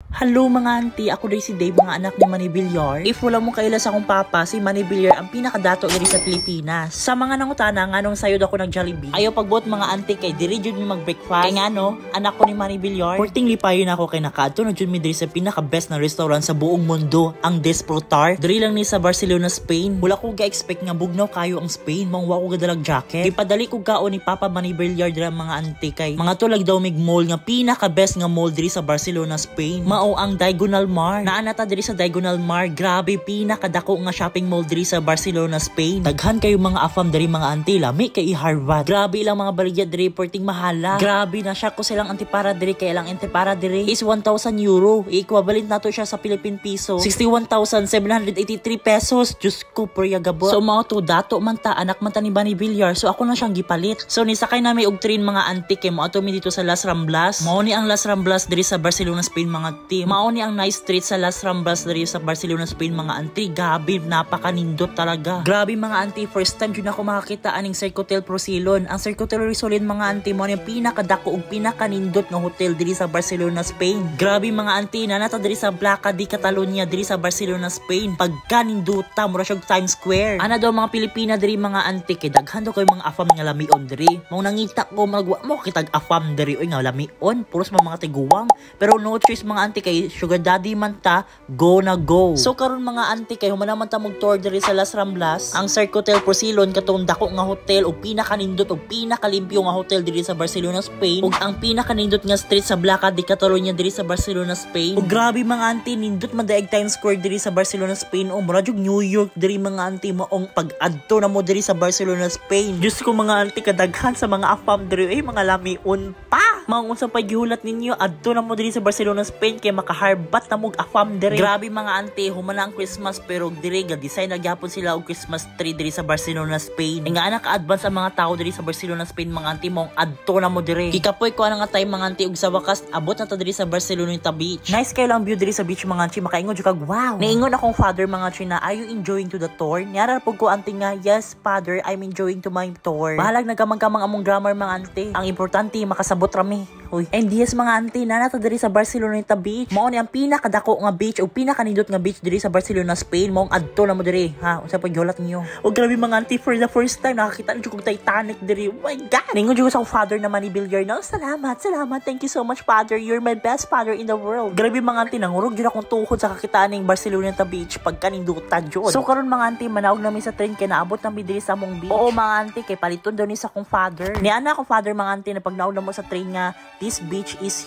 Hello mga auntie, ako din si Dave, mga anak ni Manny Villar. If wala mo kailas akong papa, si Manny Villar ang pinakadato diri sa Pilipinas. Sa mga nangutana nga nung sayod ako nag Jollibee, ayaw pagbuot mga auntie kay diri jud mi mag-breakfast. Kay nga no, anak ko ni Manny Villar. Porting lipayon ako kay nakaadto na jud mi diri sa pinaka-best na restaurant sa buong mundo, ang Desprotar. Diri lang ni sa Barcelona, Spain. Wala ko ga-expect nga bugnaw kayo ang Spain, mangwa ko gadalag jacket. Ipadali ko kaon ni Papa Manny Villar dira mga auntie kay mga tulag daw mig mall nga pinaka-best nga mall diri sa Barcelona, Spain. Mao ang Diagonal Mar. Naanata diri sa Diagonal Mar. Grabe, pinakadako nga shopping mall diri sa Barcelona, Spain. Daghan kayo mga afam diri mga auntie, lami kay Harvard. Grabe ilang mga baligya diri porting mahala. Grabe na siya ko silang antipara diri kay ilang antipara diri is 1,000 euro. Equivalent nato siya sa Philippine piso 61,783 pesos. Diyos ko, pryagabo. So mga to dato man ta, anak man ta ni Manny Villar. So ako na siyang gipalit. So ni sakay na may og train mga auntie kay mo ato mi dito sa Las Ramblas. Mao ni ang Las Ramblas diri sa Barcelona, Spain mga team. Mao ni ang nice street sa Las Ramblas diri sa Barcelona, Spain mga auntie. Gabi, napakanindot talaga. Grabe mga auntie, first time jud ako makakita aning Circotel Prosilon. Ang Circotel Prosilon mga auntie mo ni pinakadako ug pinakanindot nga hotel diri sa Barcelona, Spain. Grabe mga auntie, nanata diri sa Placa di Catalunya diri sa Barcelona, Spain. Pagkaninduta mura siya Times Square. Ana daw mga Pilipina diri mga auntie kay daghan daw kay mga afam nga lamion diri. Mao nangita ko magwa mo kitag afam diri oy nga lamion, puros mga tiguwang. Pero no choice mga auntie kay sugar daddy man ta, go na go. So karon mga auntie kay humana man ta mog tour diri sa Las Ramblas, ang Circotel Prosilon katong dako nga hotel ug pinakanindot ug pinakalimpyo nga hotel diri sa Barcelona, Spain. Ug ang pinakanindot nga street sa Placa di Catalunya diri sa Barcelona, Spain. Ug grabe mga auntie, nindot man daig Times Square diri sa Barcelona, Spain. O mura jug New York diri mga auntie, maong pag-adto na mo diri sa Barcelona, Spain. Diyos ko mga auntie, kadaghan sa mga afam diri mga lamion pa. Maong unsa pa gihulat ninyo adto na mo diri sa Barcelona, Spain kay makaharbat na mog afam diri. Grabe mga auntie, humana ang Christmas pero diri ga design na gyapon sila og Christmas tree diri sa Barcelona, Spain. Nga anak advance ang mga tao diri sa Barcelona, Spain mga auntie, mong adto na mo diri. Kikapoy ko nga tay mga auntie ug sa wakas abot na ta diri sa Barcelona Beach. Nice kay lang view diri sa beach mga auntie, makaingon jud kag wow. Naingon akong father mga auntie na, are you enjoying to the tour? Niara pug ko auntie nga, yes father, I'm enjoying to my tour. Bahalag nagamang-gamang among grammar mga auntie. Ang importante makasabot rami. Uy. And yes mga auntie, nanata diri sa Barcelona Beach. Mao ni ang pinakadako nga beach o pinakanindot nga beach diri sa Barcelona, Spain. Maong adto na mo diri ha. Unsa pa gihulat ninyo? O grabe mga auntie, for the first time nakakita na jud kog Titanic diri. Oh my god. Ningon jud sa father na Manny Villar na, salamat. Thank you so much father. You're my best father in the world. Grabe mga auntie, nangurog jud akong tuhod sa kakitaan ning Barcelona Beach pagkanindutan jud. So karon mga auntie, manaog na mi sa train kay naabot na mi diri sa among beach. Oo mga auntie, kay paliton daw ni sa akong father. Ni ana akong father mga auntie na pagnaog na mo sa train nga this beach is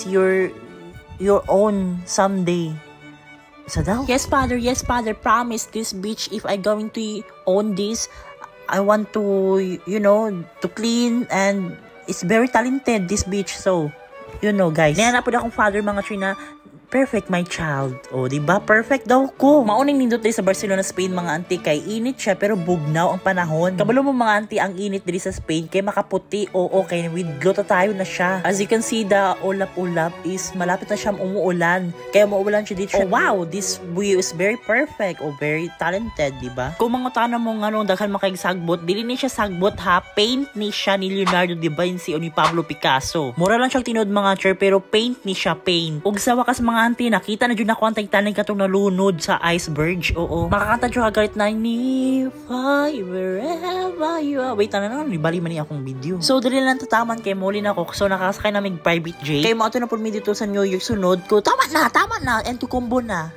your own someday. Sa daw? Yes father, promise this beach, if I going to own this, I want to, to clean, and it's very talented this beach. So guys, niya po akong father mga trina, perfect my child. O, diba? Perfect daw ko. Mauning nindot diri sa Barcelona, Spain mga auntie, kay init siya pero bugnaw ang panahon. Kabalo mo mga auntie, ang init diri sa Spain kay makaputi. Oo, kay with glota tayo na siya. As you can see, the ulap-ulap is malapit na siyang umuulan. Kaya umuulan siya dito. Oh wow, this view is very perfect. O, very talented, diba? Kung mga tanong mo nga nung daghan makaisagbot, dili ni siya sagbot ha. Paint ni siya ni Leonardo da Vinci o ni Pablo Picasso. Mura lang siyang tinod mga chair pero paint ni siya, paint. Ug sa wakas mga auntie, nakita na dyan ako ang Titanic katong nalunod sa iceberg. Oo. Makakanta dyan kagalit na, if I wherever you are. Wait na nibali man niya akong video. So, dali lang tataman kay muli na ako. So, nakasakay namin private jet. Kaya mo ito na po dito sa New York sunod ko. Tama na. And to combo na.